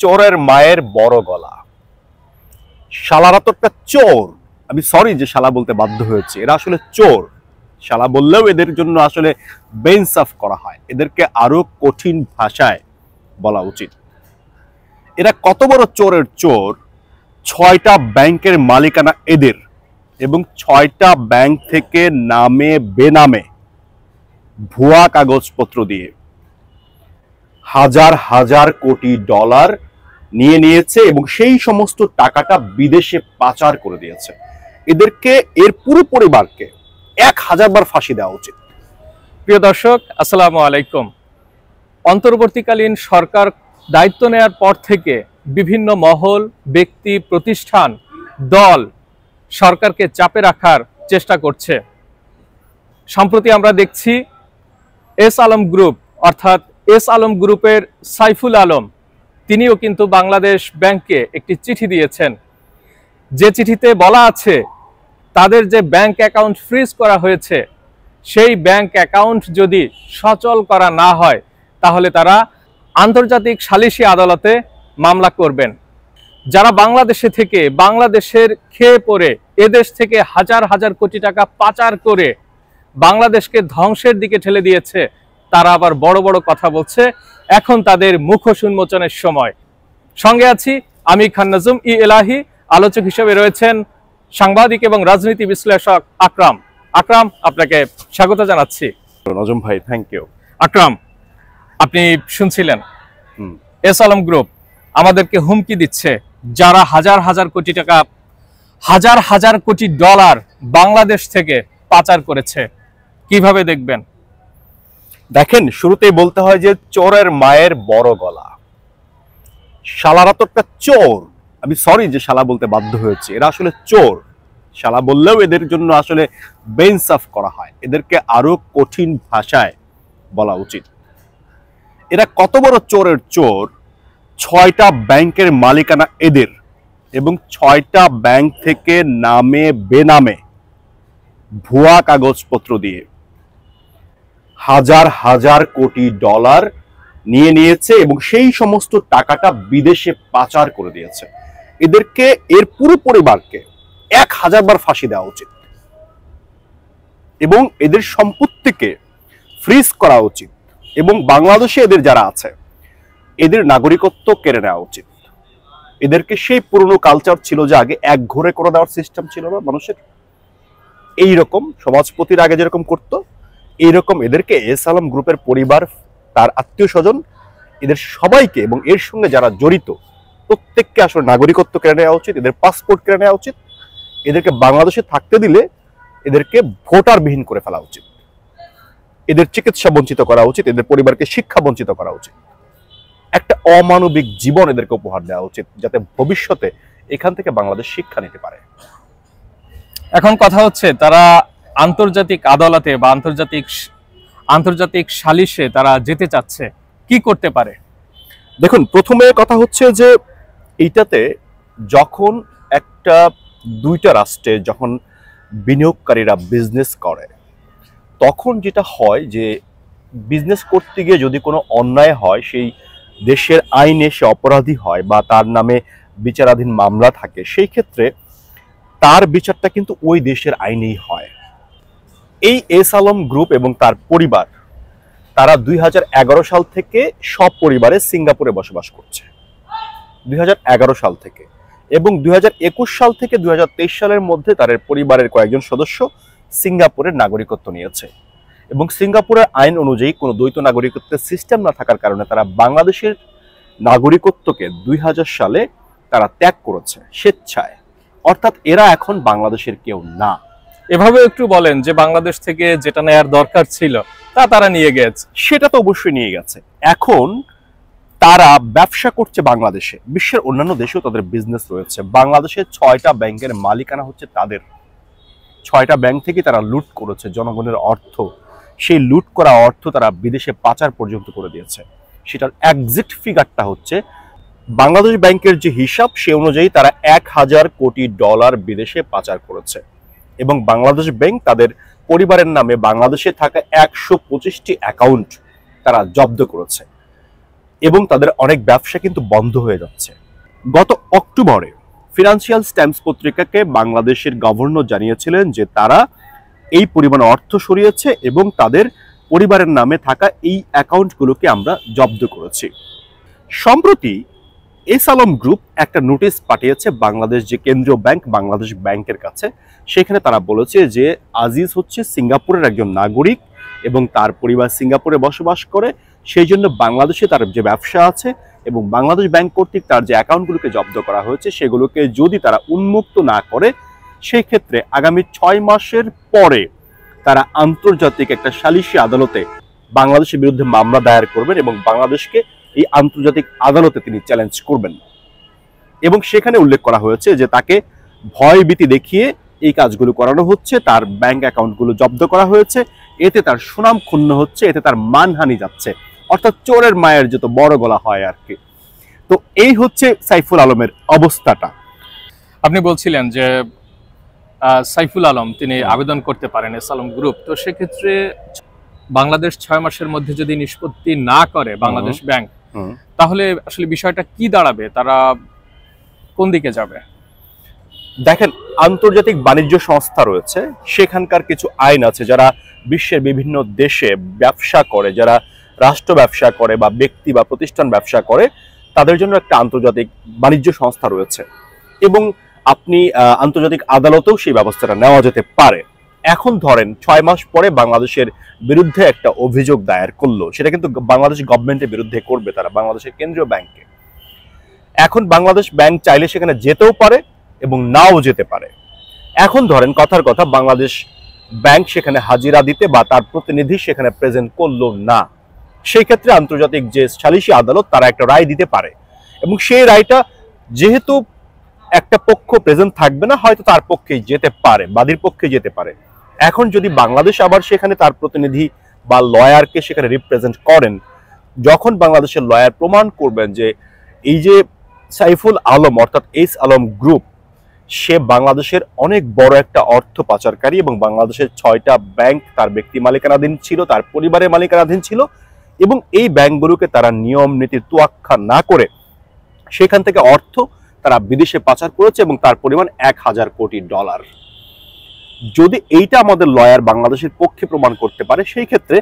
চোরের মায়ের বড় গলা। শালারা তো একটা চোর। আমি সরি যে শালা বলতে বাধ্য হয়েছে, এরা আসলে চোর। শালা বললেও এদের জন্য আসলে বেইনসাফ করা হয়, এদেরকে আরো কঠিন ভাষায় বলা উচিত। এরা কত বড় চোরের চোর, 6টা ব্যাংকের মালিকানা এদের, এবং 6টা ব্যাংক থেকে নামে বেনামে ভুয়া কাগজপত্র দিয়ে হাজার হাজার কোটি ডলার নিয়ে নিয়েছে এবং সেই সমস্ত টাকাটা বিদেশে পাচার করে দিয়েছে। এদেরকে, এর পুরো পরিবারকে 1000 বার ফাঁসি দেওয়া উচিত। প্রিয় দর্শক, আসসালামু আলাইকুম। অন্তর্বর্তীকালীন সরকার দায়িত্ব নেয়ার পর থেকে বিভিন্ন মহল, ব্যক্তি, প্রতিষ্ঠান, দল সরকারকে চাপে রাখার চেষ্টা করছে। সম্প্রতি আমরা দেখছি এস আলম গ্রুপ, অর্থাৎ এস আলম গ্রুপের সাইফুল আলম, তিনিও কিন্তু বাংলাদেশ ব্যাংকে একটি চিঠি দিয়েছেন, যে চিঠিতে বলা আছে তাদের যে ব্যাংক অ্যাকাউন্ট ফ্রিজ করা হয়েছে সেই ব্যাংক অ্যাকাউন্ট যদি সচল করা না হয় তাহলে তারা আন্তর্জাতিক সালিসি আদালতে মামলা করবেন। যারা বাংলাদেশে থেকে, বাংলাদেশের খেয়ে পড়ে, এদেশ থেকে হাজার হাজার কোটি টাকা পাচার করে বাংলাদেশকে ধ্বংসের দিকে ঠেলে দিয়েছে, তারা আবার বড় বড় কথা বলছে। এখন তাদের মুখোশ উন্মোচনের সময়। সঙ্গে আছি আমি খান নাজুম ই এলাহি। আলোচক হিসেবে রয়েছেন সাংবাদিক এবং রাজনীতি বিশ্লেষক আকরাম। আকরাম, আপনাকে স্বাগত জানাচ্ছি। নজম ভাই, থ্যাংক ইউ। আকরাম, আপনি শুনছিলেন এস আলম গ্রুপ আমাদেরকে হুমকি দিচ্ছে, যারা হাজার হাজার কোটি টাকা, হাজার হাজার কোটি ডলার বাংলাদেশ থেকে পাচার করেছে। কিভাবে দেখবেন? দেখেন, শুরুতেই বলতে হয় যে চোরের মায়ের বড় গলা। শালারা তো একটা চোর। আমি সরি যে শালা বলতে বাধ্য হয়েছে, এরা আসলে চোর। শালা বললেও এদের জন্য আসলে বেইনসাফ করা হয়, এদেরকে আরো কঠিন ভাষায় বলা উচিত। এরা কত বড় চোরের চোর, 6টা ব্যাংকের মালিকানা এদের, এবং 6টা ব্যাংক থেকে নামে বেনামে ভুয়া কাগজপত্র দিয়ে হাজার হাজার কোটি ডলার নিয়ে নিয়েছে এবং সেই সমস্ত টাকাটা বিদেশে পাচার করে দিয়েছে। এদেরকে, এর পুরো পরিবারকে 1000 বার ফাঁসি দেওয়া উচিত এবং এদের সম্পত্তিকে ফ্রিজ করা উচিত, এবং বাংলাদেশে এদের যারা আছে এদের নাগরিকত্ব কেড়ে নেওয়া উচিত। এদেরকে, সেই পুরনো কালচার ছিল যে আগে এক ঘরে করে দেওয়ার সিস্টেম ছিল না মানুষের, এইরকম সমাজপতির আগে যেরকম করতো, এইরকম এদেরকে এস আলম গ্রুপের পরিবার, তার আত্মীয় স্বজন, এদের সবাইকে এবং এর সঙ্গে যারা জড়িত প্রত্যেককে আসলে নাগরিকত্ব কেড়ে নেওয়া উচিত, এদের পাসপোর্ট কেড়ে নেওয়া উচিত। এদেরকে বাংলাদেশে থাকতে দিলে এদেরকে ভোটারবিহীন করে ফেলা উচিত, এদের চিকিৎসা বঞ্চিত করা উচিত, এদের পরিবারকে শিক্ষা বঞ্চিত করা উচিত, একটা অমানবিক জীবন এদেরকে উপহার দেওয়া উচিত, যাতে ভবিষ্যতে এখান থেকে বাংলাদেশ শিক্ষা নিতে পারে। এখন কথা হচ্ছে তারা আন্তর্জাতিক আদালতে বা আন্তর্জাতিক সালিশে তারা যেতে চাচ্ছে, কি করতে পারে? দেখুন, প্রথমে কথা হচ্ছে যে এইটাতে যখন দুইটা রাষ্ট্রে যখন বিনিয়োগকারীরা বিজনেস করে, তখন যেটা হয় যে বিজনেস করতে গিয়ে যদি কোনো অন্যায় হয়, সেই দেশের আইনে সে অপরাধী হয় বা তার নামে বিচারাধীন মামলা থাকে, সেই ক্ষেত্রে তার বিচারটা কিন্তু ওই দেশের আইনেই হয়। এই এস আলম গ্রুপ এবং তার পরিবার, তারা 2011 সাল থেকে সব পরিবারে সিঙ্গাপুরে বসবাস করছে, 2011 সাল থেকে, এবং 2021 সাল থেকে 2023 সালের মধ্যে তাদের পরিবারের কয়েকজন সদস্য সিঙ্গাপুরের নাগরিকত্ব নিয়েছে। এবং সিঙ্গাপুরের আইন অনুযায়ী কোনো দ্বৈত নাগরিকত্বের সিস্টেম না থাকার কারণে তারা বাংলাদেশের নাগরিকত্বকে 2000 সালে তারা ত্যাগ করেছে স্বেচ্ছায়, অর্থাৎ এরা এখন বাংলাদেশের কেউ না। এভাবে একটু বলেন যে বাংলাদেশ থেকে যেটা নেয়ার দরকার ছিল তা তারা নিয়ে গেছে। সেটা তো অবশ্যই নিয়ে গেছে। এখন তারা ব্যবসা করছে বাংলাদেশে, বিশ্বের অন্যান্য দেশেও তাদের বিজনেস রয়েছে। বাংলাদেশের 6টা ব্যাংকের মালিকানা হচ্ছে তাদের। 6টা ব্যাংক থেকে তারা লুট করেছে জনগণের অর্থ, সেই লুট করা অর্থ তারা বিদেশে পাচার পর্যন্ত করে দিয়েছে। সেটার এক্সাক্ট ফিগারটা হচ্ছে বাংলাদেশ ব্যাংকের যে হিসাব, সে অনুযায়ী তারা 1000 কোটি ডলার বিদেশে পাচার করেছে, এবং বাংলাদেশ ব্যাংক তাদের পরিবারের নামে বাংলাদেশে থাকা 125টি অ্যাকাউন্ট তারা জব্দ করেছে। এবং তাদের অনেক ব্যবসা কিন্তু বন্ধ হয়ে যাচ্ছে। গত অক্টোবরে ফিনান্সিয়াল টাইমস পত্রিকাকে বাংলাদেশের গভর্নর জানিয়েছিলেন যে তারা এই পরিমাণ অর্থ সরিয়েছে এবং তাদের পরিবারের নামে থাকা এই অ্যাকাউন্টগুলোকে আমরা জব্দ করেছি। সম্প্রতি এস আলম গ্রুপ একটা নোটিশ পাঠিয়েছে বাংলাদেশ যে কেন্দ্রীয় ব্যাংক বাংলাদেশ ব্যাংকের কাছে। সেখানে তারা বলেছে যে আজিজ হচ্ছে সিঙ্গাপুরের একজন নাগরিক এবং তার পরিবার সিঙ্গাপুরে বসবাস করে, সেই জন্য বাংলাদেশে তার যে ব্যবসা আছে এবং বাংলাদেশ ব্যাংক কর্তৃক তার যে অ্যাকাউন্টগুলোকে জব্দ করা হয়েছে সেগুলোকে যদি তারা উন্মুক্ত না করে সেই ক্ষেত্রে আগামী 6 মাসের পরে তারা আন্তর্জাতিক একটা সালিসি আদালতে বাংলাদেশের বিরুদ্ধে মামলা দায়ের করবেন এবং বাংলাদেশকে এই আন্তর্জাতিক আদালতে তিনি চ্যালেঞ্জ করবেন। এবং সেখানে উল্লেখ করা হয়েছে যে তাকে ভয়ভীতি দেখিয়ে এই কাজগুলো করানো হচ্ছে, তার ব্যাংক অ্যাকাউন্টগুলো জব্দ করা হয়েছে, এতে তার সুনাম ক্ষুণ্ণ হচ্ছে, এতে তার মানহানি যাচ্ছে, অর্থাৎ চোরের মায়ের যত বড় গলা হয় আর কি। তো এই হচ্ছে সাইফুল আলমের অবস্থাটা। আপনি বলছিলেন যে সাইফুল আলম তিনি আবেদন করতে পারেন এস আলম গ্রুপ, তো সেক্ষেত্রে বাংলাদেশ 6 মাসের মধ্যে যদি নিষ্পত্তি না করে বাংলাদেশ ব্যাংক, তাহলে আসলে বিষয়টা কি দাঁড়াবে, তারা কোন দিকে যাবে? দেখেন, আন্তর্জাতিক বাণিজ্য সংস্থা রয়েছে, সেখানকার কিছু আইন আছে। যারা বিশ্বের বিভিন্ন দেশে ব্যবসা করে, যারা রাষ্ট্র ব্যবসা করে বা ব্যক্তি বা প্রতিষ্ঠান ব্যবসা করে, তাদের জন্য একটা আন্তর্জাতিক বাণিজ্য সংস্থা রয়েছে এবং আপনি আন্তর্জাতিক আদালতেও সেই ব্যবস্থাটা নেওয়া যেতে পারে। এখন ধরেন 6 মাস পরে বাংলাদেশের বিরুদ্ধে একটা অভিযোগ দায়ের করলো, সেটা কিন্তু বাংলাদেশ গভর্নমেন্টের বিরুদ্ধে করবে তারা, বাংলাদেশের কেন্দ্রীয় ব্যাংকে। এখন বাংলাদেশ ব্যাংক চাইলে সেখানে যেতেও পারে এবং নাও যেতে পারে। এখন ধরেন কথার কথা, বাংলাদেশ ব্যাংক সেখানে হাজিরা দিতে বা তার প্রতিনিধি সেখানে প্রেজেন্ট করলো না, সেই ক্ষেত্রে আন্তর্জাতিক যে সালিসি আদালত তারা একটা রায় দিতে পারে এবং সেই রায়টা যেহেতু একটা পক্ষ প্রেজেন্ট থাকবে না, হয়তো তার পক্ষেই যেতে পারে, বাদীর পক্ষে যেতে পারে। এখন যদি বাংলাদেশ আবার সেখানে তার প্রতিনিধি বা লয়ারকে সেখানে রিপ্রেজেন্ট করেন, যখন বাংলাদেশের লয়ার প্রমাণ করবেন যে এই যে সাইফুল আলম অর্থাৎ এস আলম গ্রুপ, সে বাংলাদেশের অনেক বড় একটা অর্থ পাচারকারী এবং বাংলাদেশের 6টা ব্যাংক তার ব্যক্তি মালিকানাধীন ছিল, তার পরিবারের মালিকানাধীন ছিল এবং এই ব্যাংকগুলোকে তারা নিয়ম নীতির তোয়াক্কা না করে সেখান থেকে অর্থ তারা বিদেশে পাচার করেছে এবং তার পরিমাণ $1000 কোটি। যদি এইটা আমাদের লয়ার বাংলাদেশের পক্ষে প্রমাণ করতে পারে, সেই ক্ষেত্রে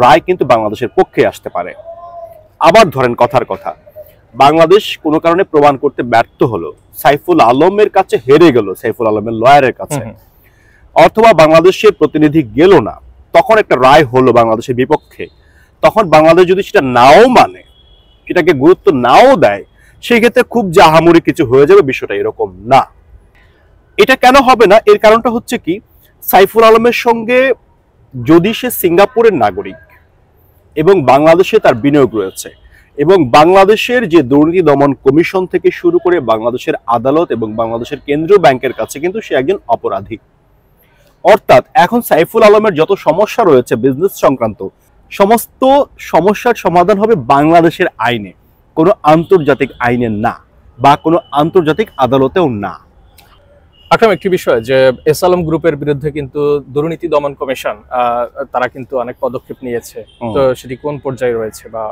রায় কিন্তু বাংলাদেশের পক্ষে আসতে পারে। আবার ধরেন কথার কথা, বাংলাদেশ কোনো কারণে প্রমাণ করতে ব্যর্থ হলো, সাইফুল আলমের কাছে হেরে গেল, সাইফুল আলমের লয়ারের কাছে, অথবা বাংলাদেশের প্রতিনিধি গেল না, তখন একটা রায় হলো বাংলাদেশের বিপক্ষে, তখন বাংলাদেশ যদি সেটা নাও মানে, সেটাকে গুরুত্ব নাও দেয়, সেই ক্ষেত্রে খুব যে আহামরি কিছু হয়ে যাবে বিষয়টা এরকম না। এটা কেন হবে না, এর কারণটা হচ্ছে কি, সাইফুল আলমের সঙ্গে যদি সে সিঙ্গাপুরের নাগরিক এবং বাংলাদেশে তার বিনিয়োগ রয়েছে এবং বাংলাদেশের যে দুর্নীতি দমন কমিশন থেকে শুরু করে বাংলাদেশের আদালত এবং বাংলাদেশের কেন্দ্রীয় ব্যাংকের কাছে কিন্তু সে একজন অপরাধী। অর্থাৎ এখন সাইফুল আলমের যত সমস্যা রয়েছে বিজনেস সংক্রান্ত, সমস্ত সমস্যার সমাধান হবে বাংলাদেশের আইনে, কোনো আন্তর্জাতিক আইনে না বা কোনো আন্তর্জাতিক আদালতেও না। আকরাম, একটি বিষয় যে এস আলম গ্রুপের বিরুদ্ধে কিন্তু দুর্নীতি দমন কমিশন তারা কিন্তু অনেক পদক্ষেপ নিয়েছে, তো সেটি কোন পর্যায়ে রয়েছে বা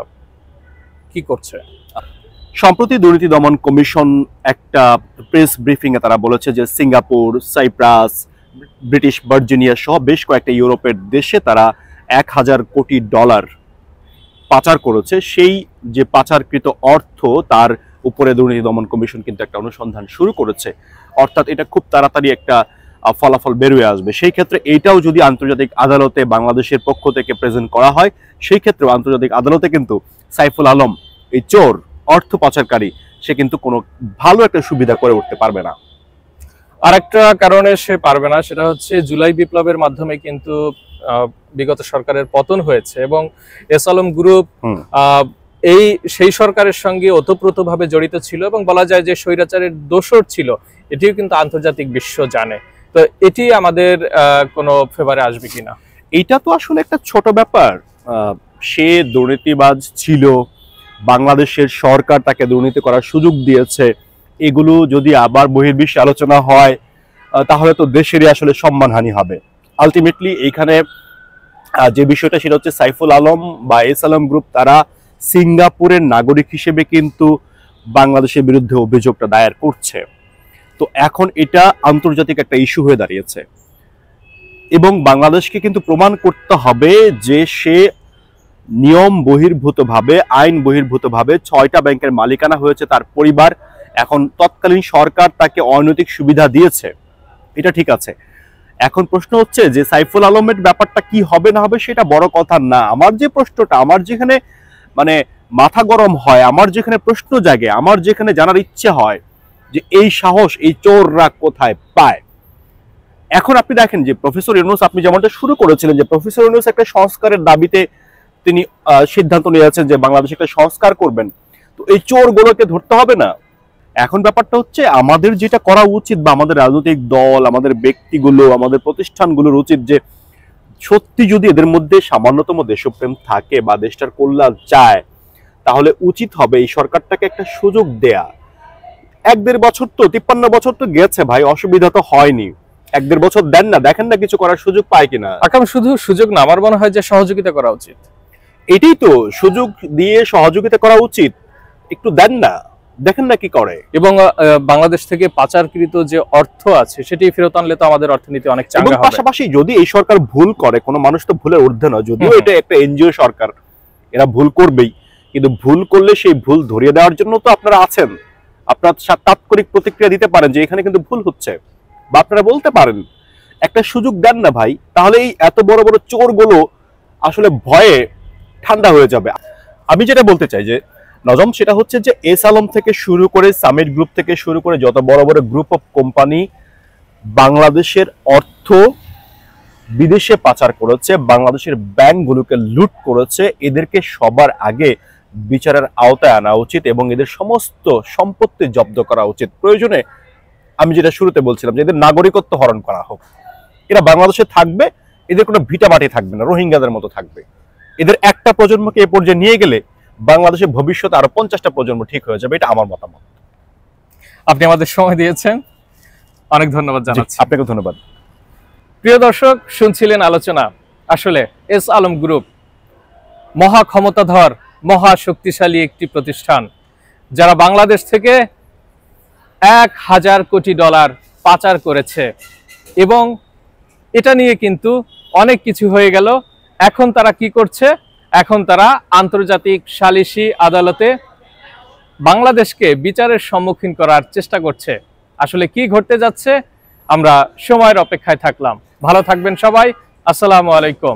কি করছে? সম্প্রতি দুর্নীতি দমন কমিশন একটা প্রেস ব্রিফিং এ তারা বলেছে যে সিঙ্গাপুর, সাইপ্রাস, ব্রিটিশ ভার্জিনিয়া সহ বেশ কয়েকটা ইউরোপের দেশে তারা $1000 কোটি পাচার করেছে। সেই যে পাচারকৃত অর্থ তার উপরে দুর্নীতি দমন কমিশন কিন্তু একটা অনুসন্ধান শুরু করেছে, অর্থাৎ এটা খুব তাড়াতাড়ি একটা ফলাফল বেরিয়ে আসবে। সেই ক্ষেত্রে এইটাও যদি আন্তর্জাতিক আদালতে বাংলাদেশের পক্ষ থেকে প্রেজেন্ট করা হয়, সেই ক্ষেত্রে আন্তর্জাতিক আদালতে কিন্তু সাইফুল আলম, এই চোর অর্থ পাচারকারী, সে কিন্তু কোনো ভালো একটা সুবিধা করে উঠতে পারবে না। আর একটা কারণে সে পারবে না, সেটা হচ্ছে জুলাই বিপ্লবের মাধ্যমে কিন্তু বিগত সরকারের পতন হয়েছে এবং এস আলম গ্রুপ সেই সরকারের সঙ্গে ওতপ্রোতভাবে জড়িত ছিল এবং বলা যায় যে স্বৈরাচারের দোসর ছিল, এটিও কিন্তু আন্তর্জাতিক বিশ্ব জানে। তো এটি আমাদের কোনো ফেভারে আসবে কিনা? এইটা তো আসলে একটা ছোট ব্যাপার। সে দুর্নীতিবাজ ছিল, বাংলাদেশের সরকার তাকে দুর্নীতি করার সুযোগ দিয়েছে, এগুলো যদি আবার বহির্বিশ্বে আলোচনা হয় তাহলে তো দেশেরই আসলে সম্মানহানি হবে। আলটিমেটলি এইখানে যে বিষয়টা সেটা হচ্ছে সাইফুল আলম বা এস আলম গ্রুপ তারা সিঙ্গাপুরের নাগরিক হিসেবে কিন্তু বাংলাদেশের বিরুদ্ধে অভিযোগটা দায়ের করছে। তো এখন এটা আন্তর্জাতিক একটা ইস্যু হয়ে দাঁড়িয়েছে এবং বাংলাদেশকে কিন্তু প্রমাণ করতে হবে যে সে নিয়ম বহির্ভূতভাবে, আইন বহির্ভূতভাবে 6টা ব্যাংকের মালিকানা হয়েছে তার পরিবার। এখন তৎকালীন সরকার তাকে অনৈতিক সুবিধা দিয়েছে, এটা ঠিক আছে। এখন প্রশ্ন হচ্ছে যে সাইফুল আলমের ব্যাপারটা কি হবে না হবে সেটা বড় কথা না। আমার যে প্রশ্নটা, আমার যেখানে মানে মাথা গরম হয়, আমার যেখানে প্রশ্ন জাগে, আমার যেখানে জানার ইচ্ছে হয় যে এই সাহস এই চোররা কোথায় পায়। এখন আপনি দেখেন যে প্রফেসর ইউনূস, আপনি যেমনটা শুরু করেছিলেন যে প্রফেসর ইউনূস একটা সংস্কারের দাবিতে তিনি সিদ্ধান্ত নিয়েছেন যে বাংলাদেশে একটা সংস্কার করবেন। তো এই চোরগুলোকে ধরতে হবে না? এখন ব্যাপারটা হচ্ছে আমাদের যেটা করা উচিত, বা আমাদের রাজনৈতিক দল, আমাদের ব্যক্তিগুলো, আমাদের প্রতিষ্ঠানগুলোর উচিত যে সত্যি যদি এদের মধ্যে সামান্যতম দেশপ্রেম থাকে বা দেশটার কল্যাণ চায়, তাহলে উচিত হবে এই সরকারটাকে একটা সুযোগ দেয়া। 1-1.5 বছর তো, 53 বছর তো গেছে ভাই, অসুবিধা তো হয়নি। 1-1.5 বছর দেন না, দেখেন না কিছু করার সুযোগ পায় কিনা। আকাম শুধু সুযোগ না, আমার মনে হয় যে সহযোগিতা করা উচিত। এটাই তো, সুযোগ দিয়ে সহযোগিতা করা উচিত। একটু দেন না, দেখেন না কি করে। এবং বাংলাদেশ থেকে পাচারকৃত যে অর্থ আছে সেটি ফেরত আনলে তো আমাদের অর্থনীতি অনেক চাঙ্গা হবে। পাশাপাশি যদি এই সরকার ভুল করে, কোনো মানুষ তো ভুলের ঊর্ধ্বে নয়, যদিও এটা একটা এনজিও সরকার, এরা ভুল করবেই, কিন্তু ভুল করলে সেই ভুল ধরিয়ে দেওয়ার জন্য তো আপনারা আছেন। আপনারা তাৎক্ষণিক প্রতিক্রিয়া দিতে পারেন যে এখানে কিন্তু ভুল হচ্ছে, বা আপনারা বলতে পারেন। একটা সুযোগ দেন না ভাই, তাহলে এই এত বড় বড় চোরগুলো আসলে ভয়ে ঠান্ডা হয়ে যাবে। আমি যেটা বলতে চাই যে নজম, সেটা হচ্ছে যে এস আলম থেকে শুরু করে সামিট গ্রুপ থেকে শুরু করে যত বড় বড় গ্রুপ অফ কোম্পানি বাংলাদেশের অর্থ বিদেশে পাচার করেছে, বাংলাদেশের ব্যাংকগুলোকে লুট করেছে, এদেরকে সবার আগে বিচারের আওতায় আনা উচিত এবং এদের সমস্ত সম্পত্তি জব্দ করা উচিত। প্রয়োজনে আমি যেটা শুরুতে বলছিলাম যে এদের নাগরিকত্ব হরণ করা হোক। এরা বাংলাদেশে থাকবে, এদের কোনো ভিটামাটি থাকবে না, রোহিঙ্গাদের মতো থাকবে। এদের একটা প্রজন্মকে এ পর্যায়ে নিয়ে গেলে বাংলাদেশের ভবিষ্যৎ আরো 50টা প্রজন্ম ঠিক হয়ে যাবে, এটা আমার মতামত। আপনি আমাদের সময় দিয়েছেন, অনেক ধন্যবাদ জানাচ্ছি। আপনাকে ধন্যবাদ। প্রিয় দর্শক, শুনছিলেন আলোচনা। আসলে এস আলম গ্রুপ মহা ক্ষমতাধর, মহা শক্তিশালী একটি প্রতিষ্ঠান, যারা বাংলাদেশ থেকে 1000 কোটি ডলার পাচার করেছে এবং এটা নিয়ে কিন্তু অনেক কিছু হয়ে গেল। এখন তারা কি করছে? এখন তারা আন্তর্জাতিক সালিসি আদালতে বাংলাদেশকে বিচারের সম্মুখীন করার চেষ্টা করছে। আসলে কি ঘটতে যাচ্ছে আমরা সময়ের অপেক্ষায় থাকলাম। ভালো থাকবেন সবাই। আসসালামু আলাইকুম।